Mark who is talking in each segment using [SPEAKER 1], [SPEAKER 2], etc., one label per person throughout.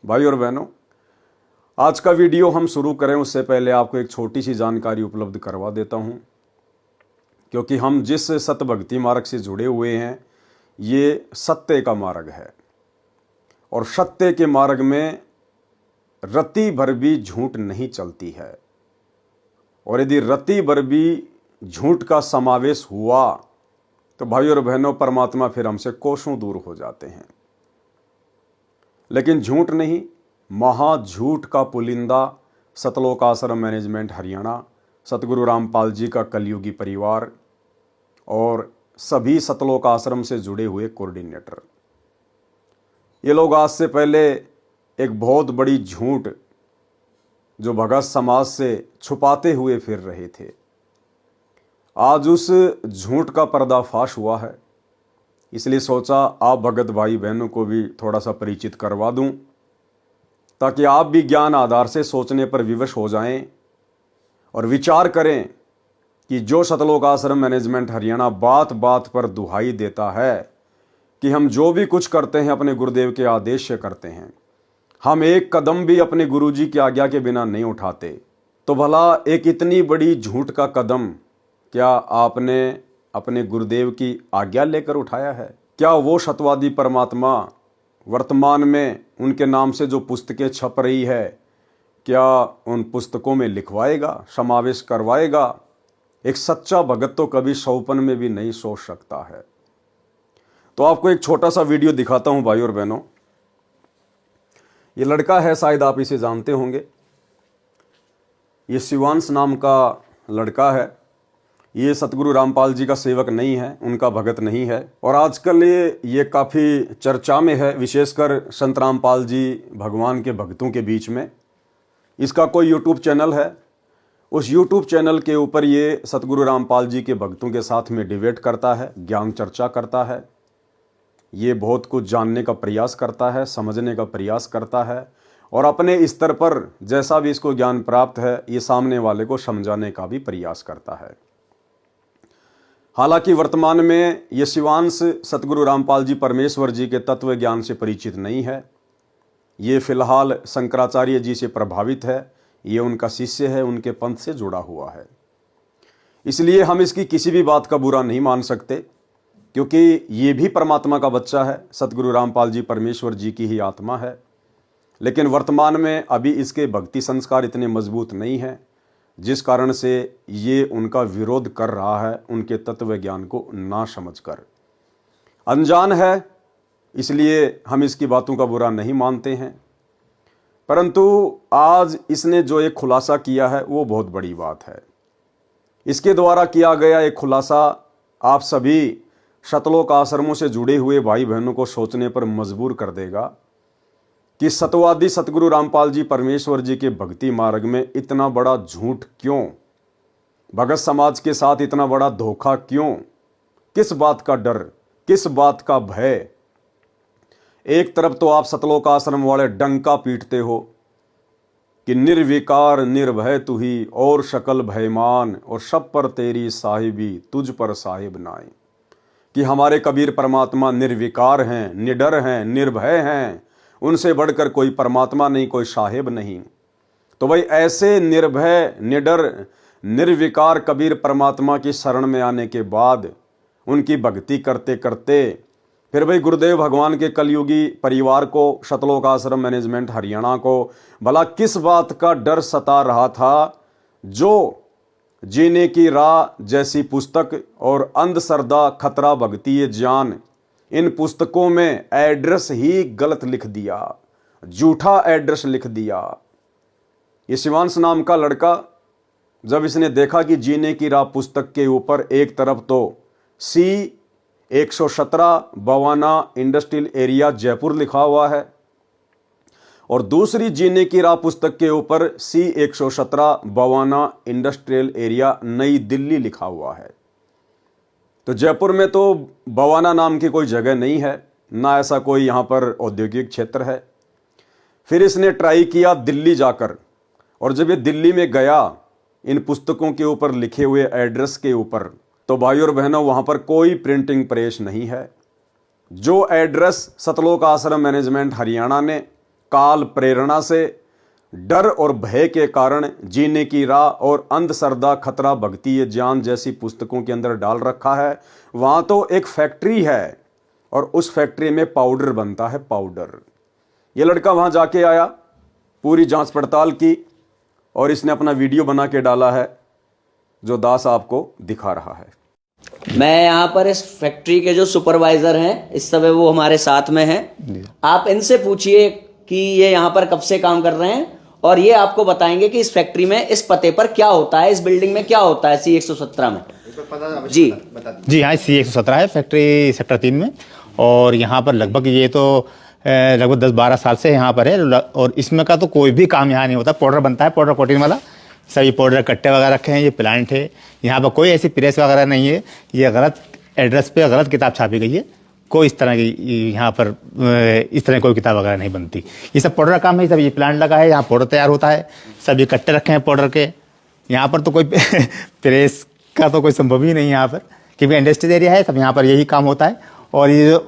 [SPEAKER 1] भाई और बहनों, आज का वीडियो हम शुरू करें उससे पहले आपको एक छोटी सी जानकारी उपलब्ध करवा देता हूं, क्योंकि हम जिस सतभक्ति मार्ग से जुड़े हुए हैं ये सत्य का मार्ग है और सत्य के मार्ग में रत्ती भर भी झूठ नहीं चलती है। और यदि रत्ती भर भी झूठ का समावेश हुआ तो भाई और बहनों, परमात्मा फिर हमसे कोसों दूर हो जाते हैं। लेकिन झूठ नहीं, महाझूठ का पुलिंदा सतलोक आश्रम मैनेजमेंट हरियाणा, सतगुरु रामपाल जी का कलयुगी परिवार और सभी सतलोक आश्रम से जुड़े हुए कोऑर्डिनेटर, ये लोग आज से पहले एक बहुत बड़ी झूठ जो भगत समाज से छुपाते हुए फिर रहे थे, आज उस झूठ का पर्दाफाश हुआ है। इसलिए सोचा आप भगत भाई बहनों को भी थोड़ा सा परिचित करवा दूं, ताकि आप भी ज्ञान आधार से सोचने पर विवश हो जाएं और विचार करें कि जो सतलोक आश्रम मैनेजमेंट हरियाणा बात बात पर दुहाई देता है कि हम जो भी कुछ करते हैं अपने गुरुदेव के आदेश से करते हैं, हम एक कदम भी अपने गुरुजी की आज्ञा के बिना नहीं उठाते, तो भला एक इतनी बड़ी झूठ का कदम क्या आपने अपने गुरुदेव की आज्ञा लेकर उठाया है? क्या वो सत्यवादी परमात्मा वर्तमान में उनके नाम से जो पुस्तकें छप रही है, क्या उन पुस्तकों में लिखवाएगा, समावेश करवाएगा? एक सच्चा भगत तो कभी सौपन में भी नहीं सोच सकता है। तो आपको एक छोटा सा वीडियो दिखाता हूं भाई और बहनों। ये लड़का है, शायद आप इसे जानते होंगे। ये शिवांश नाम का लड़का है। ये सतगुरु रामपाल जी का सेवक नहीं है, उनका भगत नहीं है, और आजकल ये काफ़ी चर्चा में है, विशेषकर संत रामपाल जी भगवान के भक्तों के बीच में। इसका कोई यूट्यूब चैनल है, उस यूट्यूब चैनल के ऊपर ये सतगुरु रामपाल जी के भक्तों के साथ में डिबेट करता है, ज्ञान चर्चा करता है। ये बहुत कुछ जानने का प्रयास करता है, समझने का प्रयास करता है, और अपने स्तर पर जैसा भी इसको ज्ञान प्राप्त है ये सामने वाले को समझाने का भी प्रयास करता है। हालांकि वर्तमान में ये शिवांश सतगुरु रामपाल जी परमेश्वर जी के तत्व ज्ञान से परिचित नहीं है। ये फिलहाल शंकराचार्य जी से प्रभावित है, ये उनका शिष्य है, उनके पंथ से जुड़ा हुआ है। इसलिए हम इसकी किसी भी बात का बुरा नहीं मान सकते, क्योंकि ये भी परमात्मा का बच्चा है, सतगुरु रामपाल जी परमेश्वर जी की ही आत्मा है। लेकिन वर्तमान में अभी इसके भक्ति संस्कार इतने मजबूत नहीं हैं, जिस कारण से ये उनका विरोध कर रहा है, उनके तत्व ज्ञान को ना समझकर। अनजान है, इसलिए हम इसकी बातों का बुरा नहीं मानते हैं। परंतु आज इसने जो एक खुलासा किया है वो बहुत बड़ी बात है। इसके द्वारा किया गया एक खुलासा आप सभी सतलोक आश्रमों से जुड़े हुए भाई बहनों को सोचने पर मजबूर कर देगा कि सत्यवादी सतगुरु रामपाल जी परमेश्वर जी के भक्ति मार्ग में इतना बड़ा झूठ क्यों? भगत समाज के साथ इतना बड़ा धोखा क्यों? किस बात का डर, किस बात का भय? एक तरफ तो आप सतलोक आश्रम वाले डंका पीटते हो कि निर्विकार निर्भय तू ही और शकल भयमान, और सब पर तेरी साहिबी तुझ पर साहिब नाए, कि हमारे कबीर परमात्मा निर्विकार हैं, निडर हैं, निर्भय हैं, उनसे बढ़कर कोई परमात्मा नहीं, कोई साहिब नहीं। तो भाई ऐसे निर्भय, निडर, निर्विकार कबीर परमात्मा की शरण में आने के बाद उनकी भक्ति करते करते फिर भाई गुरुदेव भगवान के कलयुगी परिवार को, सतलोक आश्रम मैनेजमेंट हरियाणा को भला किस बात का डर सता रहा था, जो जीने की राह जैसी पुस्तक और अंधश्रद्धा खतरा भक्ति ये ज्ञान, इन पुस्तकों में एड्रेस ही गलत लिख दिया, झूठा एड्रेस लिख दिया। ये शिवांश नाम का लड़का जब इसने देखा कि जीने की राह पुस्तक के ऊपर एक तरफ तो C117 Bawana industrial area Jaipur लिखा हुआ है, और दूसरी जीने की राह पुस्तक के ऊपर C117 बवाना इंडस्ट्रियल एरिया नई दिल्ली लिखा हुआ है, तो जयपुर में तो बवाना नाम की कोई जगह नहीं है, ना ऐसा कोई यहाँ पर औद्योगिक क्षेत्र है। फिर इसने ट्राई किया दिल्ली जाकर, और जब ये दिल्ली में गया इन पुस्तकों के ऊपर लिखे हुए एड्रेस के ऊपर, तो भाई और बहनों वहाँ पर कोई प्रिंटिंग प्रेस नहीं है। जो एड्रेस सतलोक आश्रम मैनेजमेंट हरियाणा ने काल प्रेरणा से, डर और भय के कारण, जीने की राह और अंधश्रद्धा, खतरा, भक्ति ये जान जैसी पुस्तकों के अंदर डाल रखा है। वहाँ तो एक फैक्ट्री है और उस फैक्ट्री में पाउडर बनता है, पाउडर। ये लड़का वहाँ जाके आया, पूरी जांच पड़ताल की और इसने अपना वीडियो बना के डाला है जो दास आपको दिखा रहा है।
[SPEAKER 2] मैं यहाँ पर इस फैक्ट्री के जो सुपरवाइजर हैं इस समय वो हमारे साथ में हैं। आप इनसे पूछिए कि ये यहाँ पर कब से काम कर रहे हैं और ये आपको बताएंगे कि इस फैक्ट्री में इस पते पर क्या होता है, इस बिल्डिंग में क्या होता है C117 में। जी
[SPEAKER 3] जी हाँ, C117 है फैक्ट्री सेक्टर 3 में। और यहाँ पर लगभग ये तो लगभग 10-12 साल से यहाँ पर है। और इसमें का तो कोई भी काम यहाँ नहीं होता। पाउडर बनता है, पाउडर कोटिंग वाला, सभी पाउडर कट्टे वगैरह रखे हैं। ये प्लांट है, यहाँ पर कोई ऐसी प्रेस वगैरह नहीं है। ये गलत एड्रेस पे गलत किताब छापी गई है। कोई इस तरह की यहाँ पर इस तरह कोई किताब वगैरह नहीं बनती। ये सब पाउडर का काम है। सब ये प्लांट लगा है, यहाँ पाउडर तैयार होता है। सभी कट्टे रखे हैं पाउडर के। यहाँ पर तो कोई प्रेस का तो कोई संभव ही नहीं है यहाँ पर, क्योंकि इंडस्ट्रियल एरिया है। सब यहाँ पर यही काम होता है। और ये जो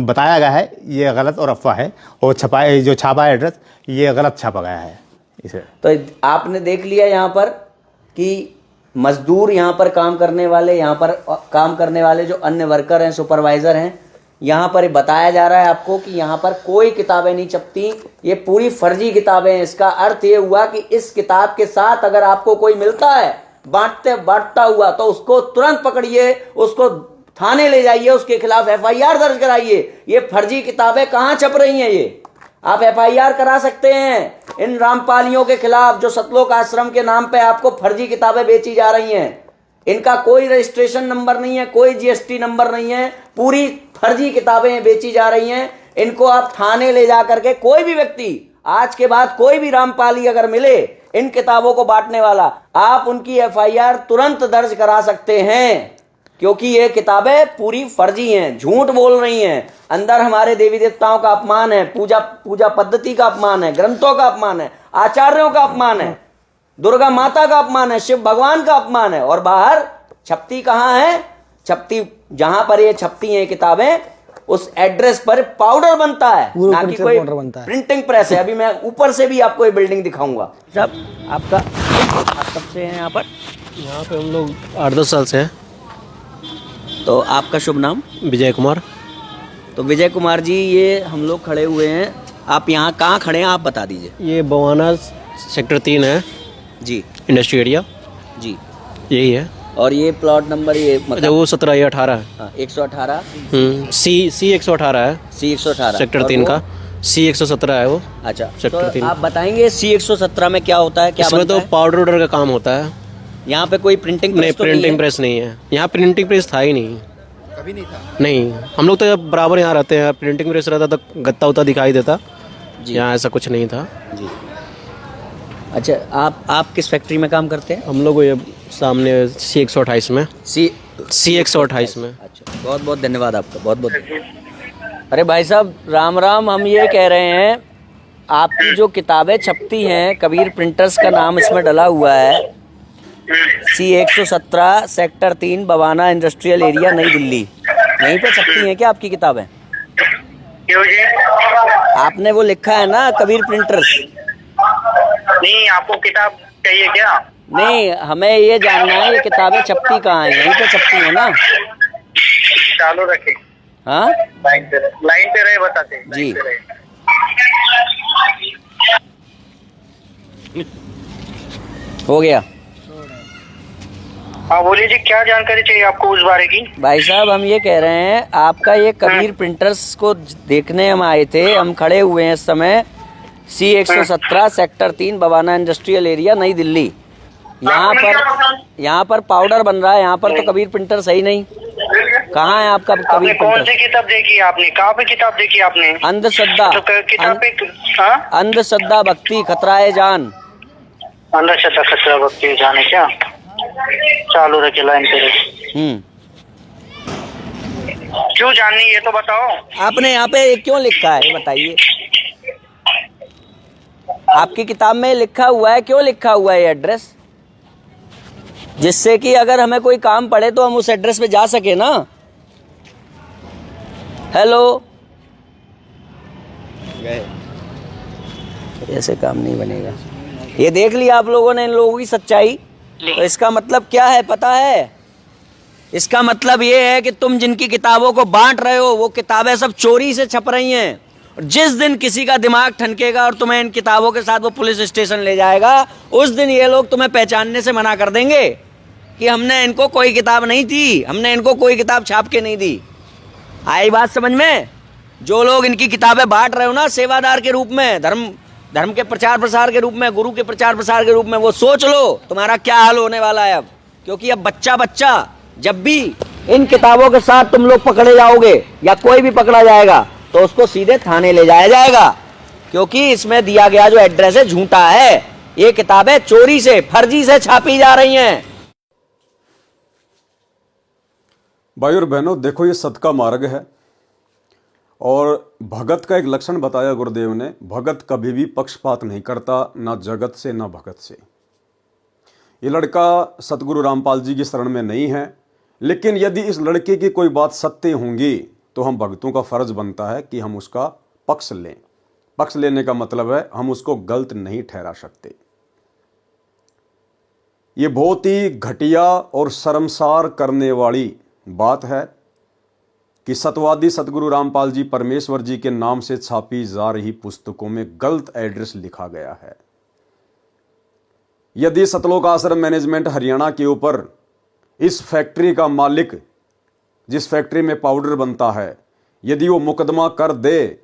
[SPEAKER 3] बताया गया है ये गलत और अफवाह है। और जो छापा है एड्रेस ये गलत छापा गया है इसे।
[SPEAKER 2] तो आपने देख लिया यहाँ पर कि मजदूर यहाँ पर काम करने वाले, यहाँ पर काम करने वाले जो अन्य वर्कर हैं, सुपरवाइजर हैं, यहाँ पर बताया जा रहा है आपको कि यहाँ पर कोई किताबें नहीं छपती, ये पूरी फर्जी किताबें हैं। इसका अर्थ ये हुआ कि इस किताब के साथ अगर आपको कोई मिलता है बांटता हुआ तो उसको तुरंत पकड़िए, उसको थाने ले जाइए, उसके खिलाफ FIR दर्ज कराइए। ये फर्जी किताबें कहाँ छप रही हैं? ये आप FIR करा सकते हैं इन रामपालियों के खिलाफ जो सतलोक आश्रम के नाम पे आपको फर्जी किताबें बेची जा रही हैं। इनका कोई रजिस्ट्रेशन नंबर नहीं है, कोई GST नंबर नहीं है, पूरी फर्जी किताबें बेची जा रही हैं। इनको आप थाने ले जा करके, कोई भी व्यक्ति आज के बाद कोई भी रामपाली अगर मिले इन किताबों को बांटने वाला, आप उनकी FIR तुरंत दर्ज करा सकते हैं, क्योंकि ये किताबें पूरी फर्जी हैं, झूठ बोल रही हैं। अंदर हमारे देवी देवताओं का अपमान है, पूजा पद्धति का अपमान है, ग्रंथों का अपमान है, आचार्यों का अपमान है, दुर्गा माता का अपमान है, शिव भगवान का अपमान है। और बाहर छपती कहाँ है? छपती जहां पर ये छपती हैं किताबें, उस एड्रेस पर पाउडर बनता है, ना कि कोई प्रिंटिंग प्रेस है। अभी मैं ऊपर से भी आपको ये बिल्डिंग दिखाऊंगा। साहब आप कब से हैं यहाँ पर?
[SPEAKER 4] यहाँ पे हम लोग 8-10 साल से हैं।
[SPEAKER 2] तो आपका शुभ नाम?
[SPEAKER 4] विजय कुमार।
[SPEAKER 2] तो विजय कुमार जी, ये हम लोग खड़े हुए हैं, आप यहाँ कहाँ खड़े हैं आप बता दीजिए।
[SPEAKER 4] ये बवाना सेक्टर 3 है
[SPEAKER 2] जी,
[SPEAKER 4] इंडस्ट्री एरिया
[SPEAKER 2] जी
[SPEAKER 4] यही है।
[SPEAKER 2] और ये प्लॉट नंबर ये
[SPEAKER 4] मतलब वो 17 या 18 है।
[SPEAKER 2] हाँ, 118
[SPEAKER 4] C 118 है,
[SPEAKER 2] C118
[SPEAKER 4] सेक्टर 3 का। C 117 है वो।
[SPEAKER 2] अच्छा,
[SPEAKER 4] सेक्टर
[SPEAKER 2] तो
[SPEAKER 4] 3।
[SPEAKER 2] आप बताएंगे C117 में क्या होता है, क्या
[SPEAKER 4] इसमें
[SPEAKER 2] बनता
[SPEAKER 4] तो
[SPEAKER 2] है?
[SPEAKER 4] पाउडर उडर का काम होता है।
[SPEAKER 2] यहाँ पे कोई प्रिंटिंग
[SPEAKER 4] नहीं,
[SPEAKER 2] प्रेस तो
[SPEAKER 4] प्रिंटिंग
[SPEAKER 2] है?
[SPEAKER 4] प्रेस नहीं है यहाँ। प्रिंटिंग प्रेस था ही नहीं,
[SPEAKER 3] कभी नहीं था।
[SPEAKER 4] नहीं, हम लोग तो बराबर यहाँ रहते हैं। प्रिंटिंग प्रेस रहता तो गत्ता उत्ता दिखाई देता, यहाँ ऐसा कुछ नहीं था
[SPEAKER 2] जी। अच्छा, आप किस फैक्ट्री में काम करते हैं?
[SPEAKER 4] हम लोग ये सामने C 128 में।
[SPEAKER 2] C
[SPEAKER 4] 128 में।
[SPEAKER 2] अच्छा, बहुत बहुत धन्यवाद आपका, बहुत बहुत। अरे भाई साहब राम राम, हम ये कह रहे हैं आपकी जो किताबें छपती हैं, कबीर प्रिंटर्स का नाम इसमें डला हुआ है, C 117 sector 3 Bawana industrial area नई दिल्ली, यहीं पे छपती हैं क्या आपकी किताबें?
[SPEAKER 5] क्यों जी?
[SPEAKER 2] आपने वो लिखा है ना कबीर प्रिंटर्स?
[SPEAKER 5] नहीं, आपको किताब चाहिए क्या?
[SPEAKER 2] नहीं, हमें ये जानना है ये किताबें छपती कहाँ हैं, यहीं पे छपती हैं ना?
[SPEAKER 5] चालू रखे।
[SPEAKER 2] हाँ,
[SPEAKER 5] लाइन पे रहे बताते
[SPEAKER 2] जी। हो गया।
[SPEAKER 5] हाँ बोलिए जी, क्या जानकारी चाहिए आपको उस बारे की?
[SPEAKER 2] भाई साहब हम ये कह रहे हैं आपका ये कबीर प्रिंटर्स को देखने हम आए थे, हम खड़े हुए हैं इस समय C 117 sector 3 Bawana industrial area नई दिल्ली। यहाँ पर पाउडर बन रहा है, यहाँ पर तो कबीर प्रिंटर सही नहीं। कहाँ है आपका
[SPEAKER 5] आपने
[SPEAKER 2] कबीर
[SPEAKER 5] कौन
[SPEAKER 2] प्रिंटर?
[SPEAKER 5] सी किताब देखी आपने? कहाँ पे किताब देखी आपने?
[SPEAKER 2] अंधश्रद्धा,
[SPEAKER 5] तो किताब पे हाँ?
[SPEAKER 2] अंधश्रद्धा भक्ति खतराए जान।
[SPEAKER 5] अंधश्रद्धा खतरा भक्ति जाने क्या? चालू रखे, लाइन पे रहे। क्यों जाननी ये तो बताओ।
[SPEAKER 2] आपने यहाँ पे क्यों लिखा है ये बताइए? आपकी किताब में लिखा हुआ है, क्यों लिखा हुआ है ये एड्रेस? जिससे कि अगर हमें कोई काम पड़े तो हम उस एड्रेस पे जा सके ना। हेलो, ऐसे काम नहीं बनेगा। ये देख लिया आप लोगों ने इन लोगों की सच्चाई। तो इसका मतलब क्या है पता है? इसका मतलब ये है कि तुम जिनकी किताबों को बांट रहे हो वो किताबें सब चोरी से छप रही हैं। और जिस दिन किसी का दिमाग ठनकेगा और तुम्हें इन किताबों के साथ वो पुलिस स्टेशन ले जाएगा, उस दिन ये लोग तुम्हें पहचानने से मना कर देंगे कि हमने इनको कोई किताब नहीं दी, हमने इनको कोई किताब छाप के नहीं दी। आई बात समझ में? जो लोग इनकी किताबें बांट रहे हो ना सेवादार के रूप में, धर्म के प्रचार प्रसार के रूप में, गुरु के प्रचार प्रसार के रूप में, वो सोच लो तुम्हारा क्या हाल होने वाला है अब। क्योंकि अब बच्चा जब भी इन किताबों के साथ तुम लोग पकड़े जाओगे या कोई भी पकड़ा जाएगा तो उसको सीधे थाने ले जाया जाएगा, क्योंकि इसमें दिया गया जो एड्रेस है झूठा है। ये किताबें चोरी से, फर्जी से छापी जा रही हैं।
[SPEAKER 1] भाई और बहनों, देखो ये सत का मार्ग है और भगत का एक लक्षण बताया गुरुदेव ने। भगत कभी भी पक्षपात नहीं करता, ना जगत से ना भगत से। ये लड़का सतगुरु रामपाल जी की शरण में नहीं है, लेकिन यदि इस लड़के की कोई बात सत्य होंगी तो हम भक्तों का फर्ज बनता है कि हम उसका पक्ष लें। पक्ष लेने का मतलब है हम उसको गलत नहीं ठहरा सकते। ये बहुत ही घटिया और शर्मसार करने वाली बात है कि सतवादी सतगुरु रामपाल जी परमेश्वर जी के नाम से छापी जा रही पुस्तकों में गलत एड्रेस लिखा गया है। यदि सतलोक आश्रम मैनेजमेंट हरियाणा के ऊपर इस फैक्ट्री का मालिक, जिस फैक्ट्री में पाउडर बनता है, यदि वो मुकदमा कर दे,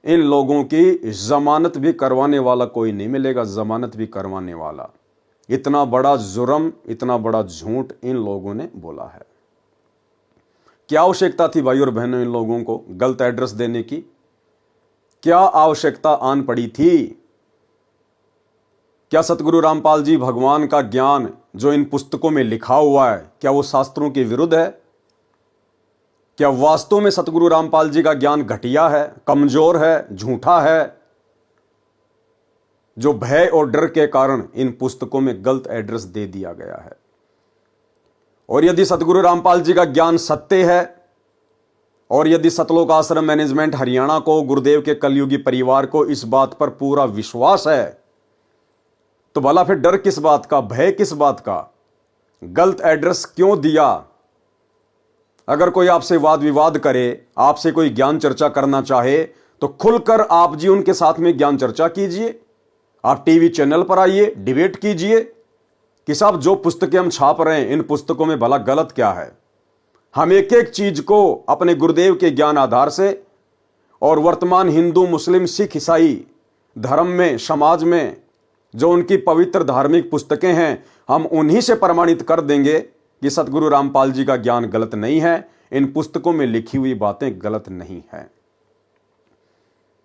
[SPEAKER 1] इन लोगों की जमानत भी करवाने वाला कोई नहीं मिलेगा, जमानत भी करवाने वाला। इतना बड़ा जुर्म, इतना बड़ा झूठ इन लोगों ने बोला है। क्या आवश्यकता थी भाई और बहनों इन लोगों को गलत एड्रेस देने की? क्या आवश्यकता आन पड़ी थी? क्या सतगुरु रामपाल जी भगवान का ज्ञान जो इन पुस्तकों में लिखा हुआ है, क्या वो शास्त्रों के विरुद्ध है? क्या वास्तव में सतगुरु रामपाल जी का ज्ञान घटिया है, कमजोर है, झूठा है, जो भय और डर के कारण इन पुस्तकों में गलत एड्रेस दे दिया गया है? और यदि सतगुरु रामपाल जी का ज्ञान सत्य है और यदि सतलोक आश्रम मैनेजमेंट हरियाणा को, गुरुदेव के कलयुगी परिवार को इस बात पर पूरा विश्वास है, तो भला फिर डर किस बात का, भय किस बात का? गलत एड्रेस क्यों दिया? अगर कोई आपसे वाद विवाद करे, आपसे कोई ज्ञान चर्चा करना चाहे, तो खुलकर आप जी उनके साथ में ज्ञान चर्चा कीजिए। आप टीवी चैनल पर आइए, डिबेट कीजिए कि साहब जो पुस्तकें हम छाप रहे हैं, इन पुस्तकों में भला गलत क्या है। हम एक एक चीज को अपने गुरुदेव के ज्ञान आधार से और वर्तमान हिंदू, मुस्लिम, सिख, ईसाई धर्म में, समाज में जो उनकी पवित्र धार्मिक पुस्तकें हैं, हम उन्हीं से प्रमाणित कर देंगे कि सतगुरु रामपाल जी का ज्ञान गलत नहीं है, इन पुस्तकों में लिखी हुई बातें गलत नहीं है।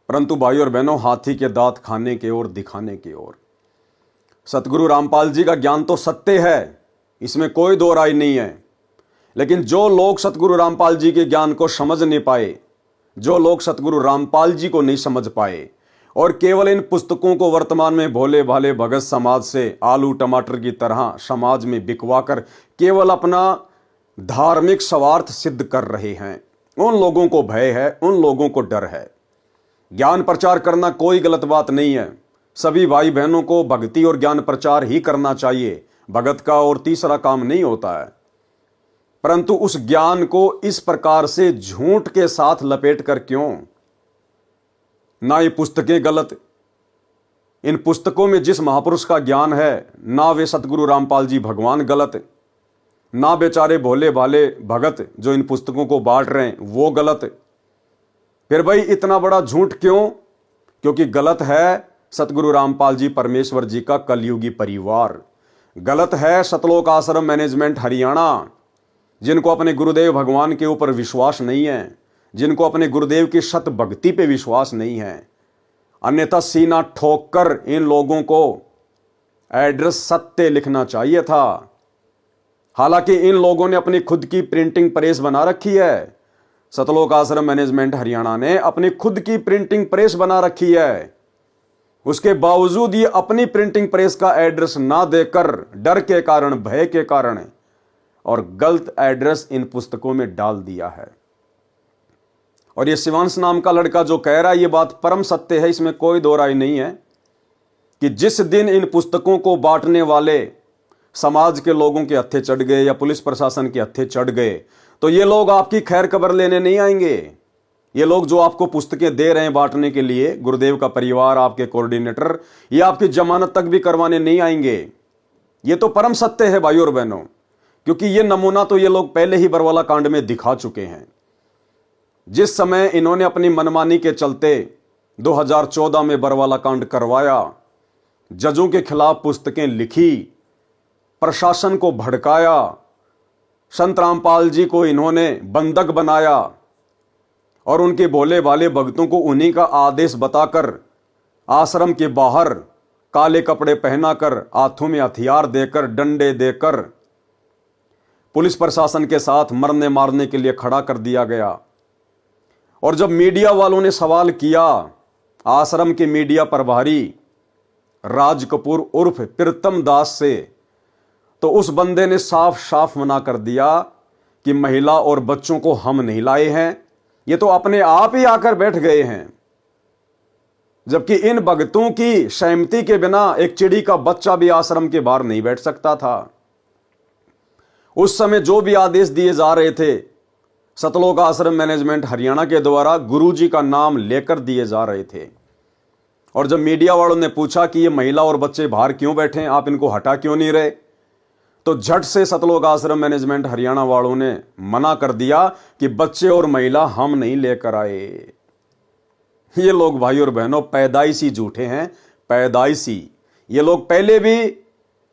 [SPEAKER 1] परंतु भाई और बहनों, हाथी के दांत खाने के ओर, दिखाने के ओर। सतगुरु रामपाल जी का ज्ञान तो सत्य है, इसमें कोई दो राय नहीं है, लेकिन जो लोग सतगुरु रामपाल जी के ज्ञान को समझ नहीं पाए, जो लोग सतगुरु रामपाल जी को नहीं समझ पाए और केवल इन पुस्तकों को वर्तमान में भोले भाले भगत समाज से आलू टमाटर की तरह समाज में बिकवा कर केवल अपना धार्मिक स्वार्थ सिद्ध कर रहे हैं, उन लोगों को भय है, उन लोगों को डर है। ज्ञान प्रचार करना कोई गलत बात नहीं है, सभी भाई बहनों को भक्ति और ज्ञान प्रचार ही करना चाहिए, भगत का और तीसरा काम नहीं होता है। परंतु उस ज्ञान को इस प्रकार से झूठ के साथ लपेट कर क्यों? ना ये पुस्तकें गलत, इन पुस्तकों में जिस महापुरुष का ज्ञान है, ना वे सतगुरु रामपाल जी भगवान गलत, ना बेचारे भोले भाले भगत जो इन पुस्तकों को बांट रहे हैं वो गलत। फिर भाई इतना बड़ा झूठ क्यों? क्योंकि गलत है सतगुरु रामपाल जी परमेश्वर जी का कलयुगी परिवार, गलत है सतलोक आश्रम मैनेजमेंट हरियाणा, जिनको अपने गुरुदेव भगवान के ऊपर विश्वास नहीं है, जिनको अपने गुरुदेव की सत भक्ति पे विश्वास नहीं है। अन्यथा सीना ठोक कर इन लोगों को एड्रेस सत्य लिखना चाहिए था। हालांकि इन लोगों ने अपनी खुद की प्रिंटिंग प्रेस बना रखी है, सतलोक आश्रम मैनेजमेंट हरियाणा ने अपनी खुद की प्रिंटिंग प्रेस बना रखी है, उसके बावजूद ये अपनी प्रिंटिंग प्रेस का एड्रेस ना देकर डर के कारण, भय के कारण और गलत एड्रेस इन पुस्तकों में डाल दिया है। और ये शिवांश नाम का लड़का जो कह रहा है ये बात परम सत्य है, इसमें कोई दो राय नहीं है। कि जिस दिन इन पुस्तकों को बांटने वाले समाज के लोगों के हत्थे चढ़ गए या पुलिस प्रशासन के हत्थे चढ़ गए, तो ये लोग आपकी खैर खबर लेने नहीं आएंगे। ये लोग जो आपको पुस्तकें दे रहे हैं बांटने के लिए, गुरुदेव का परिवार, आपके कोऑर्डिनेटर, ये आपकी जमानत तक भी करवाने नहीं आएंगे। ये तो परम सत्य है भाइयों और बहनों, क्योंकि ये नमूना तो ये लोग पहले ही बरवाला कांड में दिखा चुके हैं। जिस समय इन्होंने अपनी मनमानी के चलते 2014 में बरवाला कांड करवाया, जजों के खिलाफ पुस्तकें लिखी, प्रशासन को भड़काया, संत रामपाल जी को इन्होंने बंधक बनाया और उनके भोले भाले भक्तों को उन्हीं का आदेश बताकर आश्रम के बाहर काले कपड़े पहनाकर, हाथों में हथियार देकर, डंडे देकर पुलिस प्रशासन के साथ मरने मारने के लिए खड़ा कर दिया गया। और जब मीडिया वालों ने सवाल किया, आश्रम के मीडिया प्रभारी राज कपूर उर्फ प्रीतम दास से, तो उस बंदे ने साफ साफ मना कर दिया कि महिला और बच्चों को हम नहीं लाए हैं, ये तो अपने आप ही आकर बैठ गए हैं। जबकि इन भक्तों की सहमति के बिना एक चिड़ी का बच्चा भी आश्रम के बाहर नहीं बैठ सकता था। उस समय जो भी आदेश दिए जा रहे थे सतलोक आश्रम मैनेजमेंट हरियाणा के द्वारा गुरुजी का नाम लेकर दिए जा रहे थे। और जब मीडिया वालों ने पूछा कि ये महिला और बच्चे बाहर क्यों बैठे, आप इनको हटा क्यों नहीं रहे, तो झट से सतलोक आश्रम मैनेजमेंट हरियाणा वालों ने मना कर दिया कि बच्चे और महिला हम नहीं लेकर आए। ये लोग भाई और बहनों पैदाइशी झूठे हैं, पैदाइशी। ये लोग पहले भी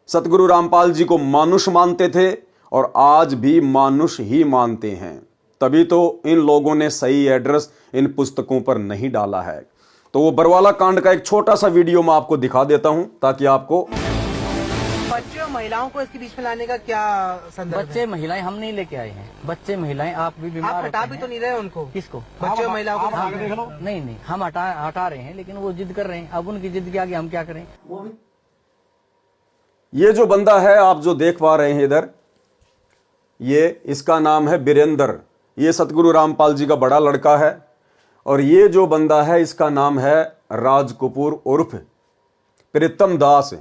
[SPEAKER 1] सतगुरु रामपाल जी को मानुष मानते थे और आज भी मानुष ही मानते हैं। तभी तो इन लोगों ने सही एड्रेस इन पुस्तकों पर नहीं डाला है। तो वो बरवाला कांड का एक छोटा सा वीडियो मैं आपको दिखा देता हूं ताकि आपको।
[SPEAKER 6] बच्चे और महिलाओं को इसके बीच में लाने का क्या संदर्भ
[SPEAKER 7] बच्चे महिलाएं हम नहीं लेके आए हैं। बच्चे महिलाएं आप भी
[SPEAKER 6] है?
[SPEAKER 7] बीमार
[SPEAKER 6] आप हटा
[SPEAKER 7] होते
[SPEAKER 6] भी
[SPEAKER 7] हैं।
[SPEAKER 6] तो नहीं रहे उनको?
[SPEAKER 7] किसको?
[SPEAKER 6] बच्चे और महिलाओं को
[SPEAKER 7] नहीं नहीं, हम हटा रहे हैं, लेकिन वो जिद कर रहे हैं। अब उनकी जिद के आगे हम क्या करें?
[SPEAKER 1] ये जो बंदा है आप जो देख पा रहे हैं इधर, ये इसका नाम है बीरेंद्र। ये सतगुरु रामपाल जी का बड़ा लड़का है। और ये जो बंदा है इसका नाम है राज कपूर उर्फ प्रीतम दास।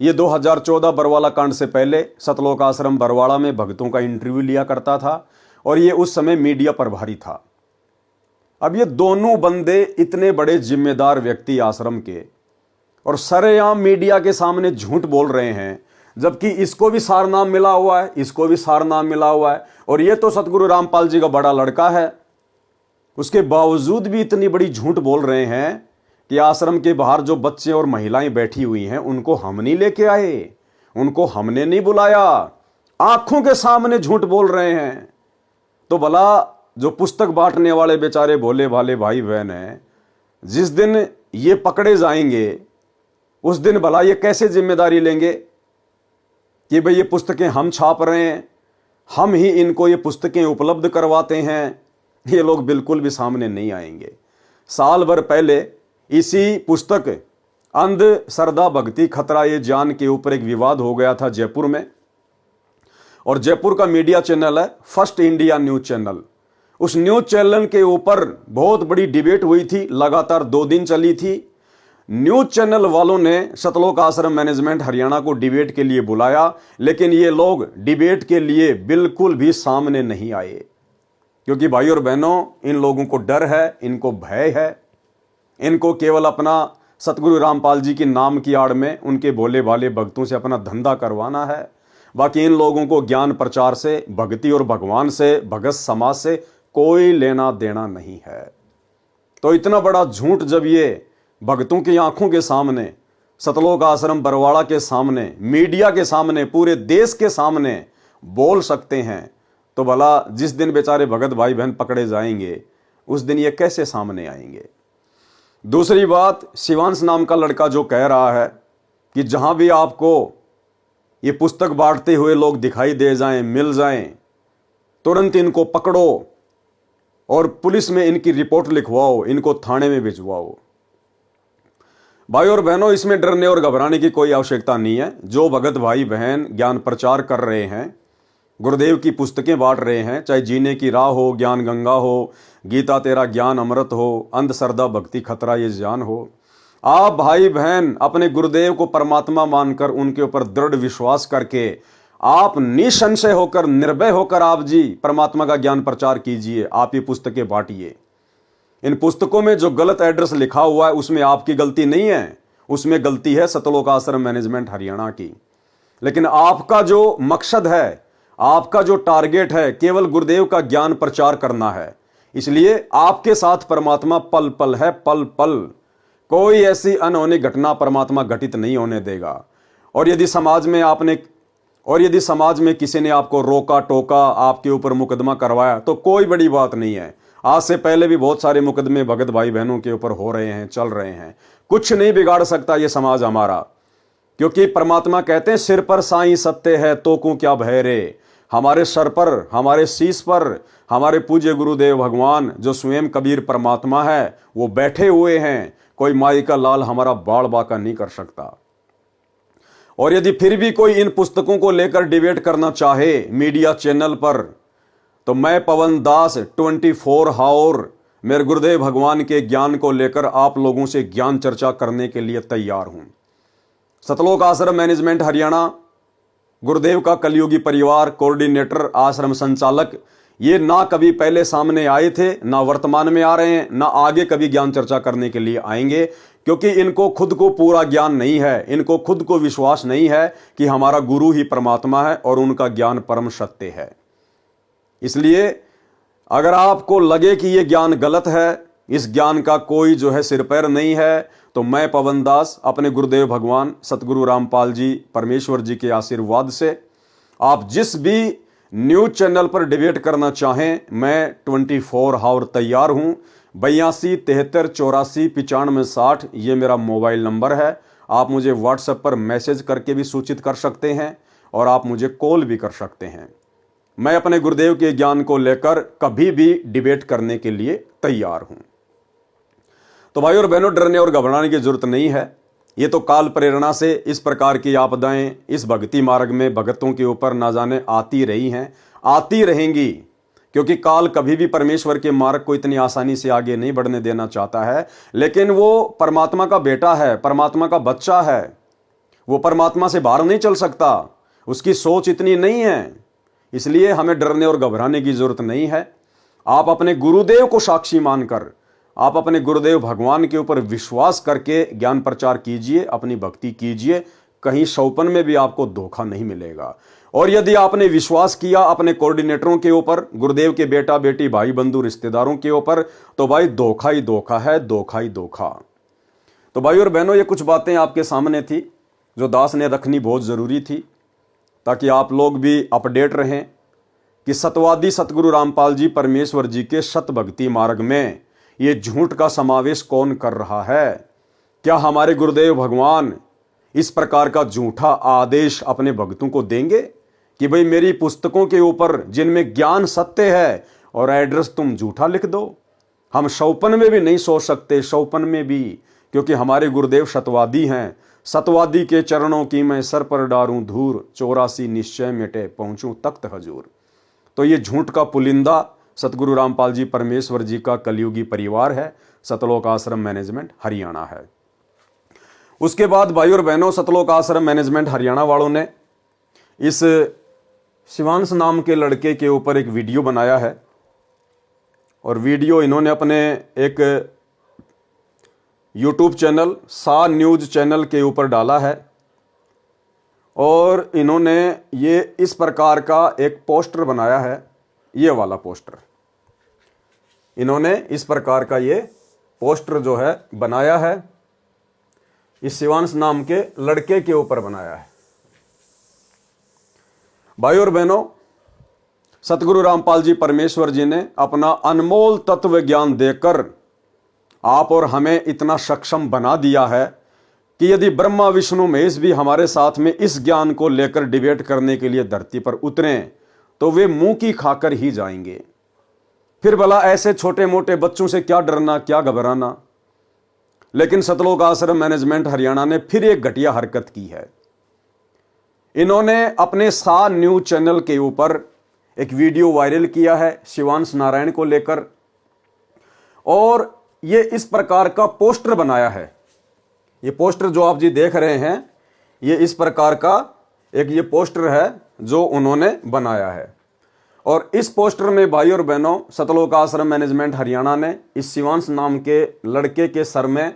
[SPEAKER 1] ये 2014 बरवाला कांड से पहले सतलोक आश्रम बरवाड़ा में भक्तों का इंटरव्यू लिया करता था और ये उस समय मीडिया प्रभारी था। अब ये दोनों बंदे इतने बड़े जिम्मेदार व्यक्ति आश्रम के और सरेआम मीडिया के सामने झूठ बोल रहे हैं, जबकि इसको भी सारनाम मिला हुआ है, इसको भी सारनाम मिला हुआ है। और ये तो सतगुरु रामपाल जी का बड़ा लड़का है, उसके बावजूद भी इतनी बड़ी झूठ बोल रहे हैं कि आश्रम के बाहर जो बच्चे और महिलाएं बैठी हुई हैं उनको हम नहीं लेके आए, उनको हमने नहीं बुलाया। आंखों के सामने झूठ बोल रहे हैं। तो भला जो पुस्तक बांटने वाले बेचारे भोले भाले भाई बहन हैं, जिस दिन ये पकड़े जाएंगे उस दिन भला ये कैसे जिम्मेदारी लेंगे कि भाई ये पुस्तकें हम छाप रहे हैं, हम ही इनको ये पुस्तकें उपलब्ध करवाते हैं। ये लोग बिल्कुल भी सामने नहीं आएंगे। साल भर पहले इसी पुस्तक अंध श्रद्धा भक्ति खतरा ये जान के ऊपर एक विवाद हो गया था जयपुर में। और जयपुर का मीडिया चैनल है फर्स्ट इंडिया न्यूज चैनल। उस न्यूज चैनल के ऊपर बहुत बड़ी डिबेट हुई थी, लगातार 2 दिन चली थी। न्यूज चैनल वालों ने सतलोक आश्रम मैनेजमेंट हरियाणा को डिबेट के लिए बुलाया, लेकिन ये लोग डिबेट के लिए बिल्कुल भी सामने नहीं आए, क्योंकि भाई और बहनों इन लोगों को डर है, इनको भय है। इनको केवल अपना सतगुरु रामपाल जी के नाम की आड़ में उनके भोले भाले भक्तों से अपना धंधा करवाना है। बाकी इन लोगों को ज्ञान प्रचार से, भक्ति और भगवान से, भगत समाज से कोई लेना देना नहीं है। तो इतना बड़ा झूठ जब ये भक्तों की आंखों के सामने, सतलोक आश्रम बरवाड़ा के सामने, मीडिया के सामने, पूरे देश के सामने बोल सकते हैं, तो भला जिस दिन बेचारे भगत भाई बहन पकड़े जाएंगे उस दिन ये कैसे सामने आएंगे। दूसरी बात, शिवांश नाम का लड़का जो कह रहा है कि जहां भी आपको ये पुस्तक बांटते हुए लोग दिखाई दे जाएं, मिल जाएं, तुरंत इनको पकड़ो और पुलिस में इनकी रिपोर्ट लिखवाओ, इनको थाने में भिजवाओ। भाई और बहनों, इसमें डरने और घबराने की कोई आवश्यकता नहीं है। जो भगत भाई बहन ज्ञान प्रचार कर रहे हैं, गुरुदेव की पुस्तकें बांट रहे हैं, चाहे जीने की राह हो, ज्ञान गंगा हो, गीता तेरा ज्ञान अमृत हो, अंधश्रद्धा भक्ति खतरा ये जान हो, आप भाई बहन अपने गुरुदेव को परमात्मा मानकर उनके ऊपर दृढ़ विश्वास करके आप निसंशय होकर, निर्भय होकर आप जी परमात्मा का ज्ञान प्रचार कीजिए। आप ये पुस्तकें बांटिए। इन पुस्तकों में जो गलत एड्रेस लिखा हुआ है उसमें आपकी गलती नहीं है, उसमें गलती है सतलोक आश्रम मैनेजमेंट हरियाणा की। लेकिन आपका जो मकसद है, आपका जो टारगेट है, केवल गुरुदेव का ज्ञान प्रचार करना है। इसलिए आपके साथ परमात्मा पल पल है, पल पल। कोई ऐसी अनहोनी घटना परमात्मा घटित नहीं होने देगा। और यदि समाज में किसी ने आपको रोका टोका, आपके ऊपर मुकदमा करवाया, तो कोई बड़ी बात नहीं है। आज से पहले भी बहुत सारे मुकदमे भगत भाई बहनों के ऊपर हो रहे हैं, चल रहे हैं। कुछ नहीं बिगाड़ सकता ये समाज हमारा, क्योंकि परमात्मा कहते हैं सिर पर साईं सत्य है तो को क्या भय रे। हमारे सर पर, हमारे शीश पर हमारे पूज्य गुरुदेव भगवान जो स्वयं कबीर परमात्मा है वो बैठे हुए हैं। कोई माई का लाल हमारा बाल बाका नहीं कर सकता। और यदि फिर भी कोई इन पुस्तकों को लेकर डिबेट करना चाहे मीडिया चैनल पर, तो मैं पवन दास 24 हावर मेरे गुरुदेव भगवान के ज्ञान को लेकर आप लोगों से ज्ञान चर्चा करने के लिए तैयार हूं। सतलोक आश्रम मैनेजमेंट हरियाणा, गुरुदेव का कलयुगी परिवार, कोऑर्डिनेटर, आश्रम संचालक, ये ना कभी पहले सामने आए थे, ना वर्तमान में आ रहे हैं, ना आगे कभी ज्ञान चर्चा करने के लिए आएंगे, क्योंकि इनको खुद को पूरा ज्ञान नहीं है। इनको खुद को विश्वास नहीं है कि हमारा गुरु ही परमात्मा है और उनका ज्ञान परम सत्य है। इसलिए अगर आपको लगे कि यह ज्ञान गलत है, इस ज्ञान का कोई जो है सिर पैर नहीं है, तो मैं पवन दास अपने गुरुदेव भगवान सतगुरु रामपाल जी परमेश्वर जी के आशीर्वाद से आप जिस भी न्यूज चैनल पर डिबेट करना चाहें, मैं 24 हावर तैयार हूं। 82 73 84 95 60 ये मेरा मोबाइल नंबर है। आप मुझे व्हाट्सएप पर मैसेज करके भी सूचित कर सकते हैं और आप मुझे कॉल भी कर सकते हैं। मैं अपने गुरुदेव के ज्ञान को लेकर कभी भी डिबेट करने के लिए तैयार हूं। तो भाई और बहनों, डरने और घबराने की जरूरत नहीं है। ये तो काल प्रेरणा से इस प्रकार की आपदाएं इस भक्ति मार्ग में भगतों के ऊपर ना जाने आती रही हैं, आती रहेंगी, क्योंकि काल कभी भी परमेश्वर के मार्ग को इतनी आसानी से आगे नहीं बढ़ने देना चाहता है। लेकिन वो परमात्मा का बेटा है, परमात्मा का बच्चा है, वो परमात्मा से बाहर नहीं चल सकता, उसकी सोच इतनी नहीं है। इसलिए हमें डरने और घबराने की जरूरत नहीं है। आप अपने गुरुदेव को साक्षी मानकर, आप अपने गुरुदेव भगवान के ऊपर विश्वास करके ज्ञान प्रचार कीजिए, अपनी भक्ति कीजिए। कहीं शौपन में भी आपको धोखा नहीं मिलेगा। और यदि आपने विश्वास किया अपने कोऑर्डिनेटरों के ऊपर, गुरुदेव के बेटा बेटी भाई बंधु रिश्तेदारों के ऊपर, तो भाई धोखा ही धोखा है, धोखा ही धोखा। तो भाई और बहनों, ये कुछ बातें आपके सामने थी जो दास ने रखनी बहुत जरूरी थी, ताकि आप लोग भी अपडेट रहें कि सतवादी सतगुरु रामपाल जी परमेश्वर जी के सत भक्ति मार्ग में ये झूठ का समावेश कौन कर रहा है। क्या हमारे गुरुदेव भगवान इस प्रकार का झूठा आदेश अपने भक्तों को देंगे कि भाई मेरी पुस्तकों के ऊपर जिनमें ज्ञान सत्य है और एड्रेस तुम झूठा लिख दो। हम शौपन में भी नहीं सोच सकते, शौपन में भी, क्योंकि हमारे गुरुदेव सतवादी हैं। सतवादी के चरणों की मैं सर पर डारूं धूर, 84 निश्चय मिटे पहुंचूं तख्त हजूर। तो ये झूठ का पुलिंदा सतगुरु रामपाल जी परमेश्वर जी का कलयुगी परिवार है, सतलोक आश्रम मैनेजमेंट हरियाणा है। उसके बाद भाई और बहनों, सतलोक आश्रम मैनेजमेंट हरियाणा वालों ने इस शिवांश नाम के लड़के के ऊपर एक वीडियो बनाया है। और वीडियो इन्होंने अपने एक यूट्यूब चैनल सा न्यूज चैनल के ऊपर डाला है। और इन्होंने ये इस प्रकार का एक पोस्टर बनाया है, ये वाला पोस्टर। इन्होंने इस प्रकार का ये पोस्टर जो है बनाया है, इस शिवांश नाम के लड़के के ऊपर बनाया है। भाई और बहनों, सतगुरु रामपाल जी परमेश्वर जी ने अपना अनमोल तत्व ज्ञान देकर आप और हमें इतना सक्षम बना दिया है कि यदि ब्रह्मा विष्णु महेश भी हमारे साथ में इस ज्ञान को लेकर डिबेट करने के लिए धरती पर उतरें तो वे मुंह की खाकर ही जाएंगे। फिर भला ऐसे छोटे मोटे बच्चों से क्या डरना, क्या घबराना। लेकिन सतलोक आश्रम मैनेजमेंट हरियाणा ने फिर एक घटिया हरकत की है। इन्होंने अपने सा न्यूज चैनल के ऊपर एक वीडियो वायरल किया है शिवांश नारायण को लेकर, और ये इस प्रकार का पोस्टर बनाया है। ये पोस्टर जो आप जी देख रहे हैं, ये इस प्रकार का एक ये पोस्टर है जो उन्होंने बनाया है। और इस पोस्टर में भाई और बहनों, सतलोक आश्रम मैनेजमेंट हरियाणा ने इस शिवांश नाम के लड़के के सर में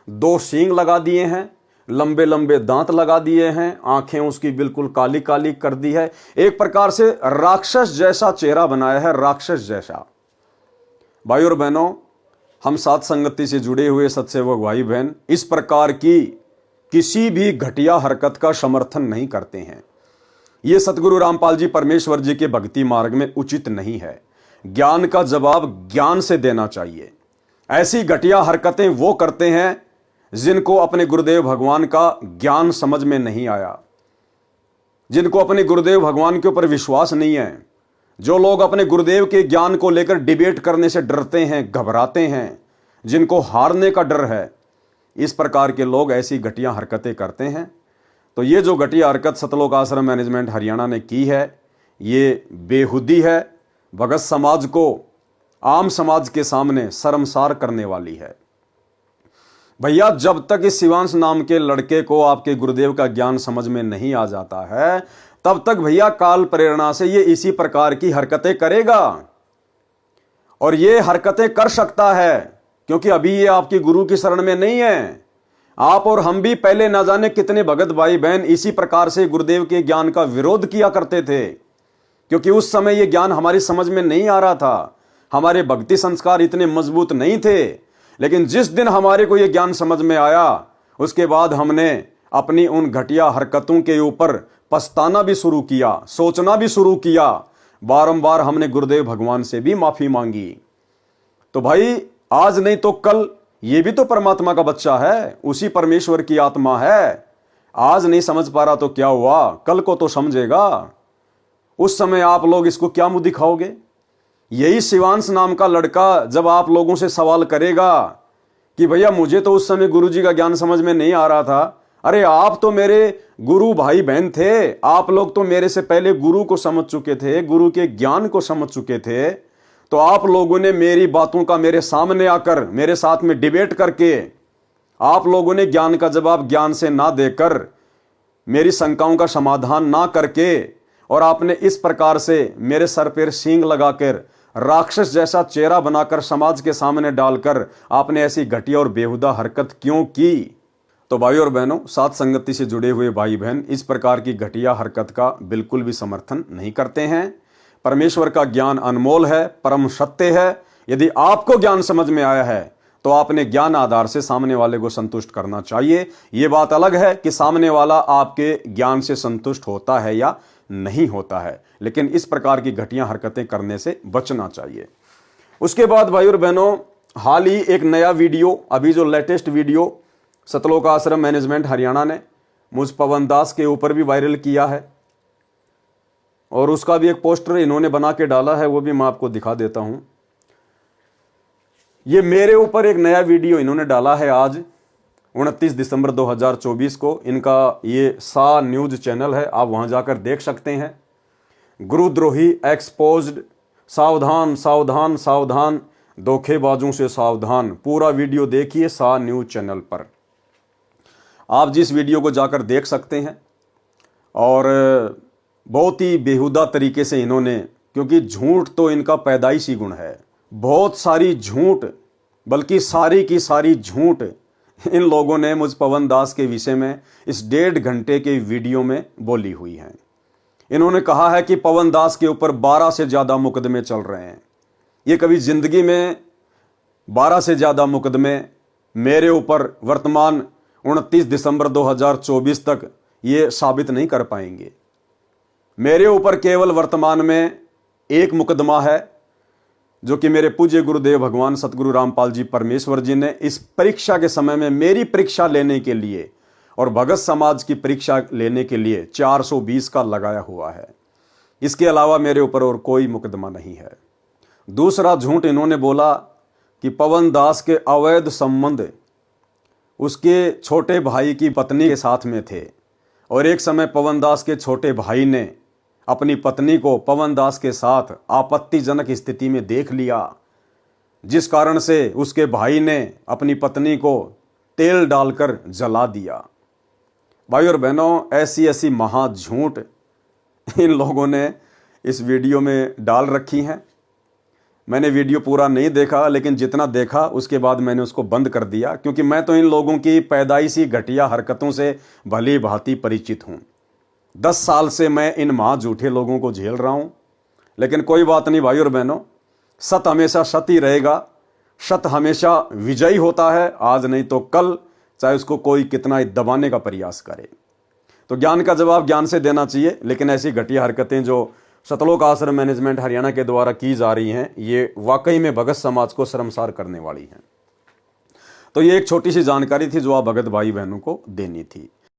[SPEAKER 1] 2 सींग लगा दिए हैं, लंबे लंबे दांत लगा दिए हैं, आंखें उसकी बिल्कुल काली काली कर दी है, एक प्रकार से राक्षस जैसा चेहरा बनाया है, राक्षस जैसा। भाई और बहनों, हम साथ संगति से जुड़े हुए सत्सेवक भाई बहन इस प्रकार की किसी भी घटिया हरकत का समर्थन नहीं करते हैं। ये सतगुरु रामपाल जी परमेश्वर जी के भक्ति मार्ग में उचित नहीं है। ज्ञान का जवाब ज्ञान से देना चाहिए। ऐसी घटिया हरकतें वो करते हैं जिनको अपने गुरुदेव भगवान का ज्ञान समझ में नहीं आया, जिनको अपने गुरुदेव भगवान के ऊपर विश्वास नहीं है, जो लोग अपने गुरुदेव के ज्ञान को लेकर डिबेट करने से डरते हैं, घबराते हैं, जिनको हारने का डर है, इस प्रकार के लोग ऐसी घटिया हरकतें करते हैं। तो ये जो घटिया हरकत सतलोक आश्रम मैनेजमेंट हरियाणा ने की है, ये बेहुदी है, भगत समाज को, आम समाज के सामने शर्मसार करने वाली है। भैया, जब तक इस शिवांश नाम के लड़के को आपके गुरुदेव का ज्ञान समझ में नहीं आ जाता है, तब तक भैया काल प्रेरणा से ये इसी प्रकार की हरकतें करेगा। और ये हरकतें कर सकता है क्योंकि अभी ये आपकी गुरु की शरण में नहीं है। आप और हम भी पहले ना जाने कितने भगत भाई बहन इसी प्रकार से गुरुदेव के ज्ञान का विरोध किया करते थे, क्योंकि उस समय ये ज्ञान हमारी समझ में नहीं आ रहा था, हमारे भक्ति संस्कार इतने मजबूत नहीं थे। लेकिन जिस दिन हमारे को ये ज्ञान समझ में आया, उसके बाद हमने अपनी उन घटिया हरकतों के ऊपर पछताना भी शुरू किया, सोचना भी शुरू किया, बारंबार हमने गुरुदेव भगवान से भी माफी मांगी। तो भाई, आज नहीं तो कल ये भी तो परमात्मा का बच्चा है, उसी परमेश्वर की आत्मा है। आज नहीं समझ पा रहा तो क्या हुआ, कल को तो समझेगा। उस समय आप लोग इसको क्या मुंह दिखाओगे? यही शिवांश नाम का लड़का जब आप लोगों से सवाल करेगा कि भैया मुझे तो उस समय गुरुजी का ज्ञान समझ में नहीं आ रहा था, अरे आप तो मेरे गुरु भाई बहन थे, आप लोग तो मेरे से पहले गुरु को समझ चुके थे, गुरु के ज्ञान को समझ चुके थे, तो आप लोगों ने मेरी बातों का मेरे सामने आकर मेरे साथ में डिबेट करके आप लोगों ने ज्ञान का जवाब ज्ञान से ना देकर, मेरी शंकाओं का समाधान ना करके, और आपने इस प्रकार से मेरे सर पर सींग लगाकर राक्षस जैसा चेहरा बनाकर समाज के सामने डालकर आपने ऐसी घटिया और बेहुदा हरकत क्यों की? तो भाई और बहनों, साथ संगति से जुड़े हुए भाई बहन इस प्रकार की घटिया हरकत का बिल्कुल भी समर्थन नहीं करते हैं। परमेश्वर का ज्ञान अनमोल है, परम सत्य है। यदि आपको ज्ञान समझ में आया है तो आपने ज्ञान आधार से सामने वाले को संतुष्ट करना चाहिए। ये बात अलग है कि सामने वाला आपके ज्ञान से संतुष्ट होता है या नहीं होता है, लेकिन इस प्रकार की घटिया हरकतें करने से बचना चाहिए। उसके बाद भाई और बहनों, हाल ही एक नया वीडियो, अभी जो लेटेस्ट वीडियो सतलोक आश्रम मैनेजमेंट हरियाणा ने मुझ पवन दास के ऊपर भी वायरल किया है, और उसका भी एक पोस्टर इन्होंने बना के डाला है, वो भी मैं आपको दिखा देता हूं। ये मेरे ऊपर एक नया वीडियो इन्होंने डाला है आज 29 दिसंबर 2024 को। इनका ये सा न्यूज चैनल है, आप वहां जाकर देख सकते हैं। गुरुद्रोही एक्सपोज्ड, सावधान सावधान सावधान, धोखेबाजों से सावधान। पूरा वीडियो देखिए सा न्यूज चैनल पर, आप जिस वीडियो को जाकर देख सकते हैं। और बहुत ही बेहुदा तरीके से इन्होंने, क्योंकि झूठ तो इनका पैदाइशी गुण है, बहुत सारी झूठ, बल्कि सारी की सारी झूठ इन लोगों ने मुझ पवन दास के विषय में इस 1.5 घंटे के वीडियो में बोली हुई है। इन्होंने कहा है कि पवन दास के ऊपर 12 से ज़्यादा मुकदमे चल रहे हैं। ये कभी जिंदगी में 12 से ज़्यादा मुकदमे मेरे ऊपर वर्तमान 29 दिसंबर 2024 तक ये साबित नहीं कर पाएंगे। मेरे ऊपर केवल वर्तमान में एक मुकदमा है, जो कि मेरे पूज्य गुरुदेव भगवान सतगुरु रामपाल जी परमेश्वर जी ने इस परीक्षा के समय में मेरी परीक्षा लेने के लिए और भगत समाज की परीक्षा लेने के लिए 420 का लगाया हुआ है। इसके अलावा मेरे ऊपर और कोई मुकदमा नहीं है। दूसरा झूठ इन्होंने बोला कि पवन दास के अवैध संबंध उसके छोटे भाई की पत्नी के साथ में थे, और एक समय पवन दास के छोटे भाई ने अपनी पत्नी को पवन दास के साथ आपत्तिजनक स्थिति में देख लिया, जिस कारण से उसके भाई ने अपनी पत्नी को तेल डालकर जला दिया। भाई और बहनों, ऐसी ऐसी महा झूठ इन लोगों ने इस वीडियो में डाल रखी हैं। मैंने वीडियो पूरा नहीं देखा, लेकिन जितना देखा उसके बाद मैंने उसको बंद कर दिया, क्योंकि मैं तो इन लोगों की पैदाइशी घटिया हरकतों से भली भांति परिचित हूँ। 10 साल से मैं इन महा झूठे लोगों को झेल रहा हूँ। लेकिन कोई बात नहीं भाई और बहनों, सत्य हमेशा सत्य ही रहेगा। सत्य हमेशा विजयी होता है, आज नहीं तो कल, चाहे उसको कोई कितना ही दबाने का प्रयास करे। तो ज्ञान का जवाब ज्ञान से देना चाहिए, लेकिन ऐसी घटिया हरकतें जो सतलोक आश्रम मैनेजमेंट हरियाणा के द्वारा की जा रही हैं, ये वाकई में भगत समाज को शर्मसार करने वाली हैं। तो ये एक छोटी सी जानकारी थी जो आप भगत भाई बहनों को देनी थी।